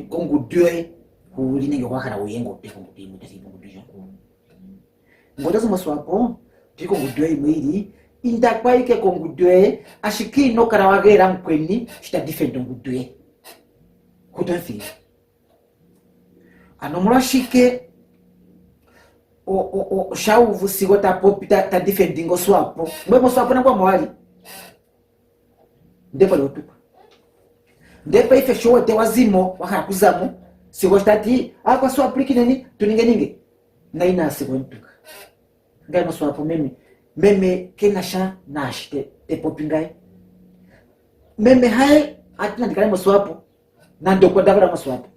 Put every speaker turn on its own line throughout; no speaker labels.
ni kongudwe huli nenge wakala uyengo pe kongudwe mutasi kongudwe jangu ngoja zama swapo tiko ngudwe mwili indakwa ike kongudwe ashikino karawagera mkweni shita defend ngudwe kutanthi anomura shike o shauvu sigota popita ta defendingo swapo mwemo swapo na kwa mwali ndepa lotupa ndepa ife shote wazimo wakala kuzamo sigostati akwa swapo likineni tuninge na ina sigontuka ngai no swapo meme kenasha nashte te popingai meme hai atina ndikale moswapo na ndoko ndabara moswapo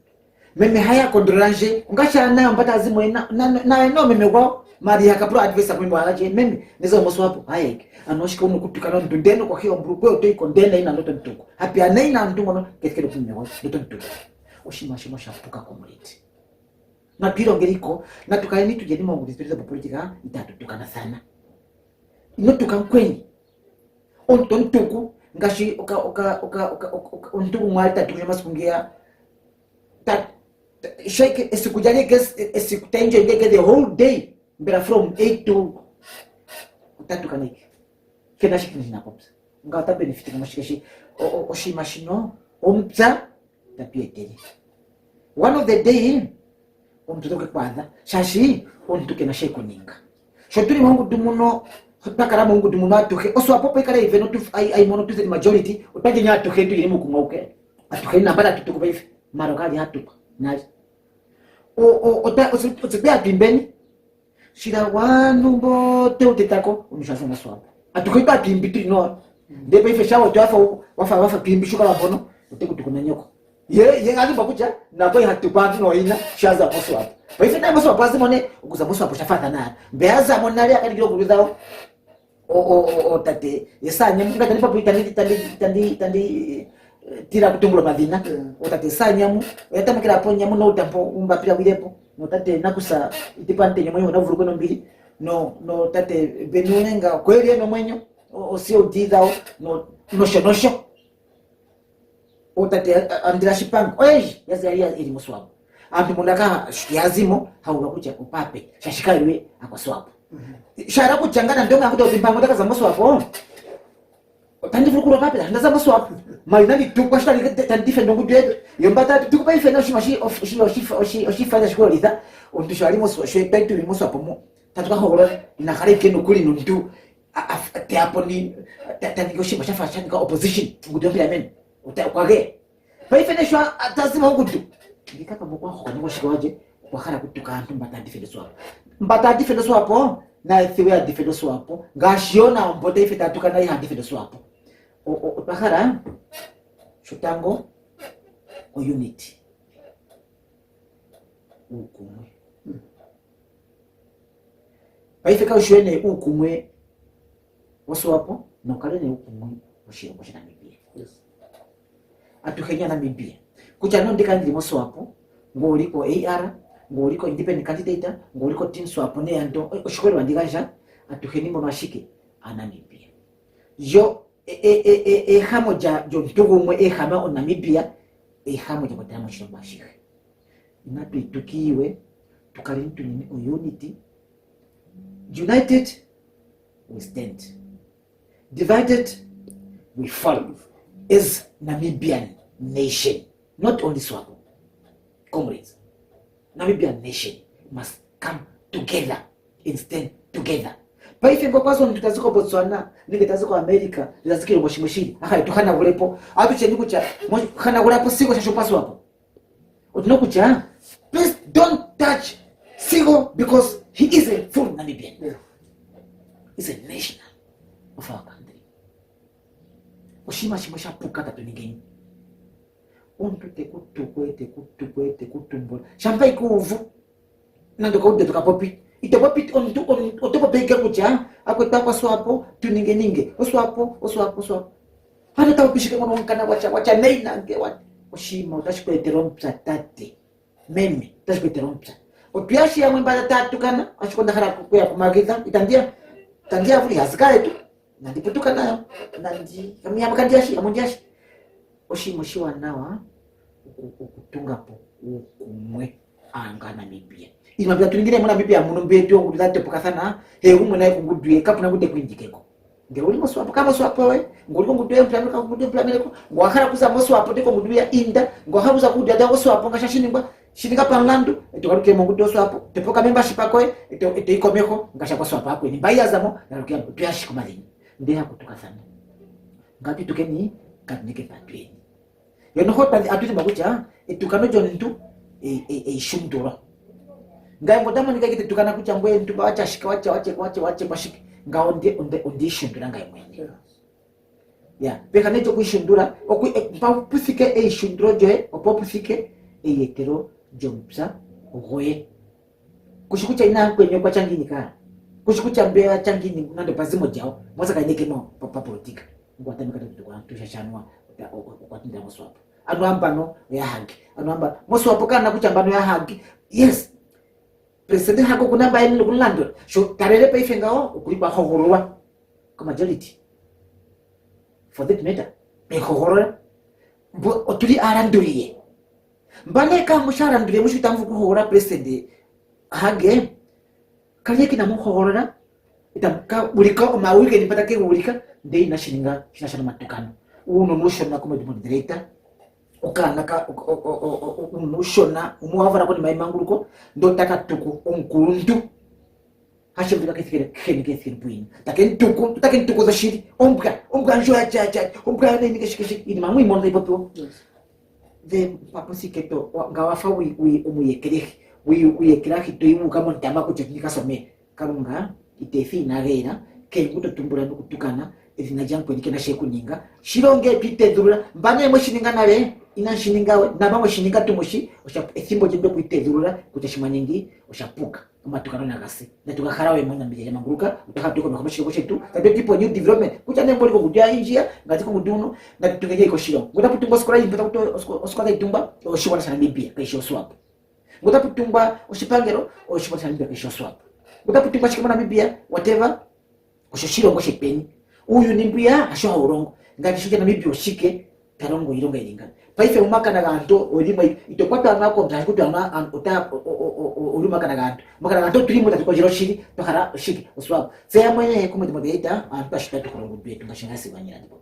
meme haya kondrange ngasha nayo mpata azimo na no meme kwao mari yakapro advisa kwimbo alaje meme nizo moswapo haye anoshika uno kutukana ndendeno kwa hiyo mbruko yote iko ndenda ina ndoto ntuko hapi anaina ndungo no ketekele kumwe wao ndoto ntuko oshima shimo shafuka komuliti na piro ngeriko na tukaini tujeni mungu dispiriza politika itatutukana sana inotuka nkweni onto ntuku ngashi ontuku mwalta tukuje masikungia that shake esikujali guess esikutenje ndege the whole day mbera from 8 to tatukaniki kena shikini na pops ngata benefit kama shikeshi oshimashino ompza tapie tele one of the day ontutoke kwanza shashi ontuke na sheko ninga shoturi mungu dumuno pakara mungu dumuno atuke oso apopo ikara eveno tu ai mono tu the majority utaje nya atuke tu ilimu kumauke atuke na bala tutuko baife marokali hatuka na otapia pimbeni shira wanu bote utetako unishazo na swapo atukipa pimbi tu no ndebe ife shawo tu wafa pimbi shuka la bono utekuna nyoko ye ali bakucha na boy hatupa no ina shaza moswapo baife na moswapo azimone ukuza moswapo shafata na beaza monali akadikiro kulizao tate yesanya munga tani papu tandi tira kutungula madina otate sanyamu yatamakira apo nyamu no tampo umbapira wilepo no tate nakusa itipante nyamu na vuruko no mbili no tate benunenga kweli no mwenyo osio didao no shonosho otate andira shipango yazalia ili muswapo ambi mundaka yazimo hauba kucha upape shashikaliwe akwaswapo shara kuchangana ndonga kuto timpango ndaka za muswapo tandi vukuru pape ndaza muswapo mainani tukwa shitali tandi defend ngudwe yombata tukupa ife na oshifanya shikoliza ontushali muswapo petu muswapo mo tatuka hola na kale kenu kuli nuntu te hapo ni tandi goshima shafa ka opposition ngudwe amen utakwage paife na shwa atazima ngudu ndikaka mukwa khona shikwaje wakhala kutuka antu mbata defend swapo na thiwe defend swapo ngashiona mbote ife tatuka na ya defend swapo bakara shutango o unity ukumwe baifika ushwene ukumwe waswapo no kale ne ukumwe ushiro kwa Namibia atukenya Namibia kucha no ndikandi moswapo ngoliko AR ngoliko independent candidate ngoliko team swapo ne ando ushikole bandikanja atukeni mbono ashike Namibia yo hamoja jo tugumwe hama on Namibia hamoja batamo shamba shike inapi tukiwe tukalintu ni unity united we stand divided we fall as Namibian nation not only Swapo comrades Namibian nation must come together and stand together. Paife ngokwazo nitaziko Botswana, ningetaziko America, lazikiro moshimoshi. Aka tukana kulepo. Atu cheni kucha, kana kulepo siko shashopaso hapo. Utinokucha, please don't touch Sigo because he is a full Namibian. Yeah. He's a national of our country. Oshima shimosha pukata tuningeni. Untu te kutumbo. Champai kuvu. Nando kaude tukapopi. Itapopi otopo peke kucha. Akweta kwa swapo tuningeninge. Oswapo. Hana tawo bishike ngono nkana wacha neina nge wat. Oshima utashikwe rompsa tate. Meme utashikwe rompsa. Otuyashi ya mwimba tatu kana ashikonda hara kuya kumagiza tangia vuli hazikale tu na ndiputuka nayo na ndi kamiya makandiashi amundiashi oshimo shiwa nawa ukutungapo ukumwe anga Namibia imabya tulingire mu Namibia muno mbeto ngudate pokasana umwe naye kungudwe kapuna kude kwinjikeko ngero uli moswapo kama swapo we nguriko ngudwe mplameka ngudwe mplameka ngwakhala kuza moswapo teko ngudwe inda ngwakhala kuza kudya dawo swapo ngashashiningwa shininga panlandu etokaruke mu ngudwe swapo tepoka membership ako ikomeko ngasha kwa swapo ako ni bayazamo narukia tuyashika malini ndeha kutukasana ngati tukeni katnike patweni yono hota atuti makucha etukano jontu shundura ngai ngodama nikakite tukana kucha mbwe ntu bacha shika wache bashike ngaonde onde shundura ngai mwene ya peka nejo kuishundura oku papusike shundura joe opopusike yetero jompsa goye kushikucha ina kwenye kwa changini ka kushikucha mbea changini ngando pazimo jao mwasa kaineke no papa politika ngwata mikata tukwa tushashanwa kwatinda moswapo anoambano ya hagi anoamba moswapo kana kuchambano ya hagi yes president hako kuna bayani kulando sho tarere pe ifengao kulipa hogorwa kwa majority for that matter pe hogorwa mbo otuli aranduriye mbane ka musharanduriye mushitamvu kuhogora president hage kanye kina muhogorana itamka bulika mawike nipata ke bulika ndei nashininga shinashana matukano uno noshona kuma moderator ukanaka unoshona umuhavara ko nimaimanguruko ndotaka tuku onkuntu hashimvika kithikere khenike buini taken tuku zashiri ombwa njo acha ombwa ne nikeshikeshi inimamu imonda ipopo the paposiketo ngawafa wi umuyekere uyekera hitoimu kama ntama kuchika some karunga itefi nagera kenguto tumbura ndukutukana izina jangu nikena sheku ninga shironge pite dhurura mbane moshininga nawe inanshiningawe nabamo shininga tumushi osha ethimbo jendo kuitedhurura kutashima nyingi oshapuka matukano nagasi natukakarawe mwana mbije manguruka utakatuko makamashiko chetu tabe tipo new development kucha nembo liko kujia injia ngati kunguduno ngati tungeje iko shiro ngoda putumba skora impata kuto oskora itumba oshiwana sana Namibia kaisho swap ngoda putumba oshipangero oshiwana sana Namibia kaisho swap ngoda putumba shikama Namibia whatever oshoshiro ngoshepeni uyu nimbia asho urongo ngati shike Namibia oshike tarongo ironga ilinga paife umaka na ganto olima itokwata nako mtakuti ana ota olima kana ganto maka ganto tulimo tatukojiro shiri tokara shike oswap seya mwenye kuma moderator antashita tukorongo betu ngashinga sibanyira ndipo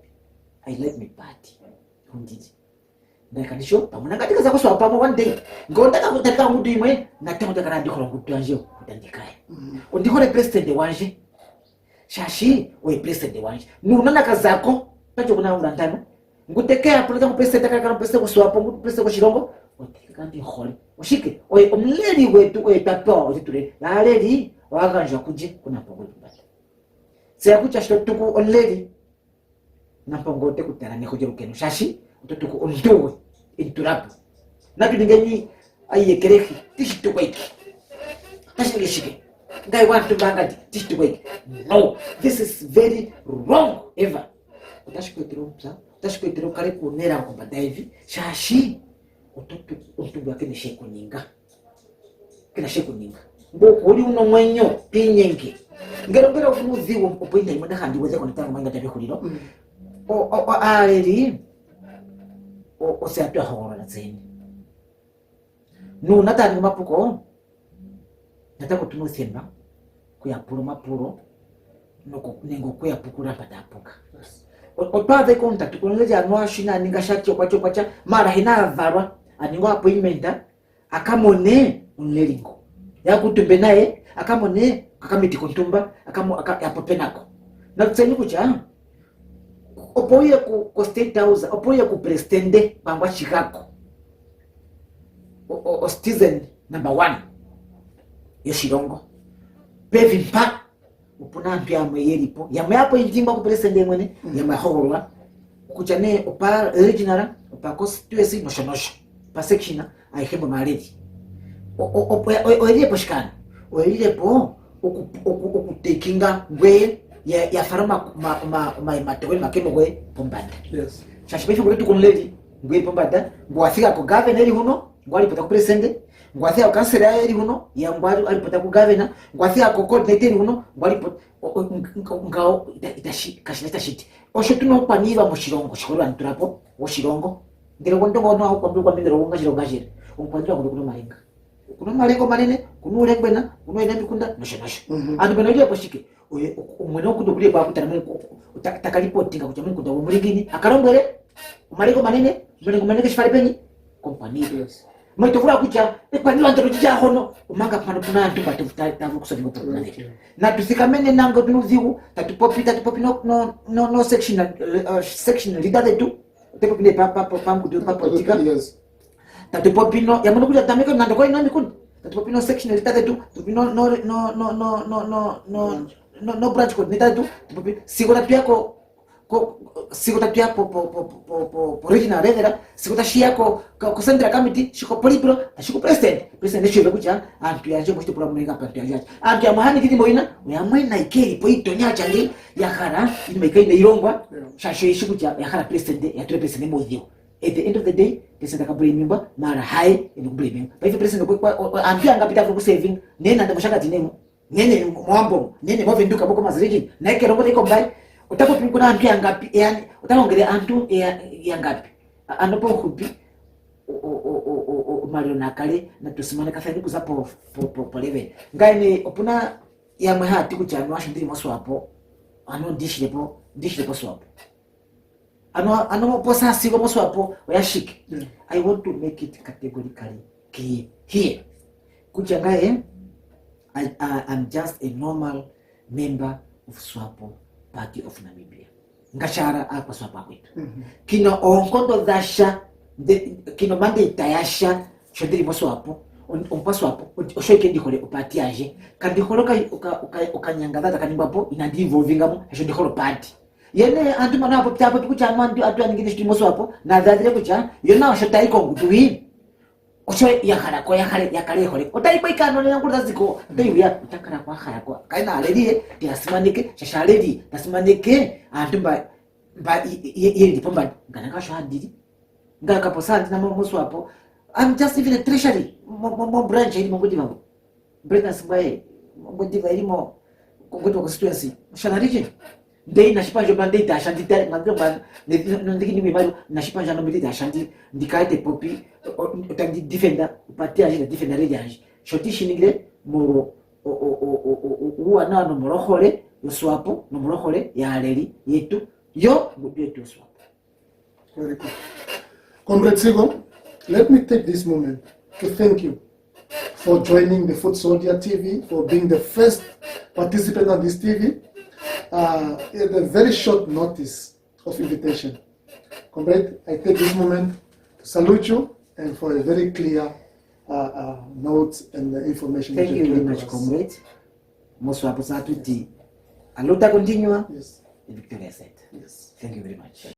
I like my party hundiji ndakadisho pamuna katika zako swap pamo one day ngonda kutaka mudu imwe natamota kana ndikorongo twanje kutandikaye ondikore president wanje shashi we president wanje nunana kazako tacho kuna undantano ngutekea poleta kupesa takaka pesa kuswapo ngupesa kushirongo otika ndi khole ushike oye omleri wetu etapo otitule laleli wakanja kuje kuna pongo tubata se akucha shituku onleri na pongo te kutara ne kujero kenu shashi utotuku ondowe inturapo natu ndingenyi ayekereki tishituku iki tashi shike ngai want banga tishituku iki no this is very wrong ever utashikwetiromsa tashikwetere kare kunera kwa David shashi ototu yakene sheko ninga kina sheko ninga ngo uri uno mwenyo pinyenge ngero kunuziwo opoinda imwe handi weze konetanga manga tabe kuliro o areri o se atwa hora na tseni no natani mapuko natako tunosemba kuyapuro mapuro noko nengo kuyapukura patapuka otwave contact kuneleja anwa shina ninga shati kwacha mara hina varwa aningo appointment akamone unleringo yakutumbe naye akamone akamiti kontumba apopenako na tsenyi kucha opoye ku state house opoye ku presidente bangwa Chicago o citizen number 1 yoshirongo pevimpa upuna mpya mweyelipo yamwe hapo injimba ku president mwene yamwe hogorwa kuchane opa regional opa constituency noshonosho pa section ayihembo maledi oyelipo shikana oyelipo okutekinga ngwe ya farama matokwe makemo gwe pombanda yes shashibesho gwe tukonledi ngwe pombanda ngwafika ko governor huno ngwali pota ku president ngwathia kansela eri huno ya ngwali alipata ku governor ngwathia ko coordinator huno ngwali ngao itashi kashita shiti osho tuno paniva mu shirongo shikolo anturapo wo shirongo ndero kwando ngono au kwa ndero ngashira umpandira kuno malenga kuno malengo manene kuno ulengwena kuno ina mikunda nosha antu beno ile poshike umwene okundo kule kwa kutana mungu utakalipotinga kuti mungu ndo mulingini akarombere malengo manene mulengo manene kishfali penyi kompani mwito kula kucha epanira ndo kucha hono umanga pano kuna antu batafuta kusoma kupona na tusikamene nango tunuziku tatupopi no section leader detu tepopile papa mkudu papa politika tatupopino yamuno kuja tameko nandoko ina mikunda tatupopino section leader detu tupino no branch coordinator detu tupopi sikota pyako sikota pyako po regional level sikota shiyako ko central committee shiko polipro shiko president shiko kucha antu yaje mushito pula munenga pa yaje antu ya mahani kiti moina uyamwena ikeli po itonya changi yakara imekai na irongwa shasho ishikucha yakara president ya president modio at the end of the day president akabule mimba mara hai inokubule mimba pa hivyo president kwa antu angapita for saving nena ndamashaka tinemo nene mwambo nene mwavenduka boko maziriji na ikero iko mbai utapopikuna antu yangapi yani utaongelea antu yangapi anopo hubi Mario nakale na tusimane kafani kuzapo po level ngaine opuna ya mahati kuchano ashindiri moswapo ano dishlepo swapo ano posa sigo moswapo oyashiki I want to make it categorically clear here kuchangae I'm just a normal member of SWAPO Party of Namibia ngashara apa SWAPO kwetu kino onkondo dasha kino mande itayasha shodiri moswapo umpaswapo oshoke ndikole upatiaje kandi holoka ukanyangada kanimbapo inandi involvingamo shodi holo party yene antu mana hapo pitapo kucha mandu atu aningine shodi moswapo na dadire kucha yona shotai kongu tuwi osho yakale hole otai ikano ne ngurda ziko ndeya utakara kwa harako kaina aleli yasimanike shashaleli yasimanike antu ba yeli pomba ngana sho hadiri ngaka posandi na moswapo I'm just even a treasury mo branch ili mongodi vangu brenda simbaye mongodi vaili mo kongodi wa constituency shana region ndei na shipanje bande itashandi tare ngando ba ndiki ni mimaro na shipanje no milita shandi ndikaite popi utandi defender upati aje defender region shoti shinigre moro uwa na no morohole yoswapo no morohole ya aleri yetu yo ngodi yetu swapo.
Very good. Comrade Sigo, let me take this moment to thank you for joining the Foot Soldier TV, for being the first participant on this TV at a very short notice of invitation. Comrade, I take this moment to salute you and for a very clear notes and information.
Thank you very much, comrade. Moswapo Satuti. Alota continua.
Yes.
Victoria said.
Yes.
Thank you very much.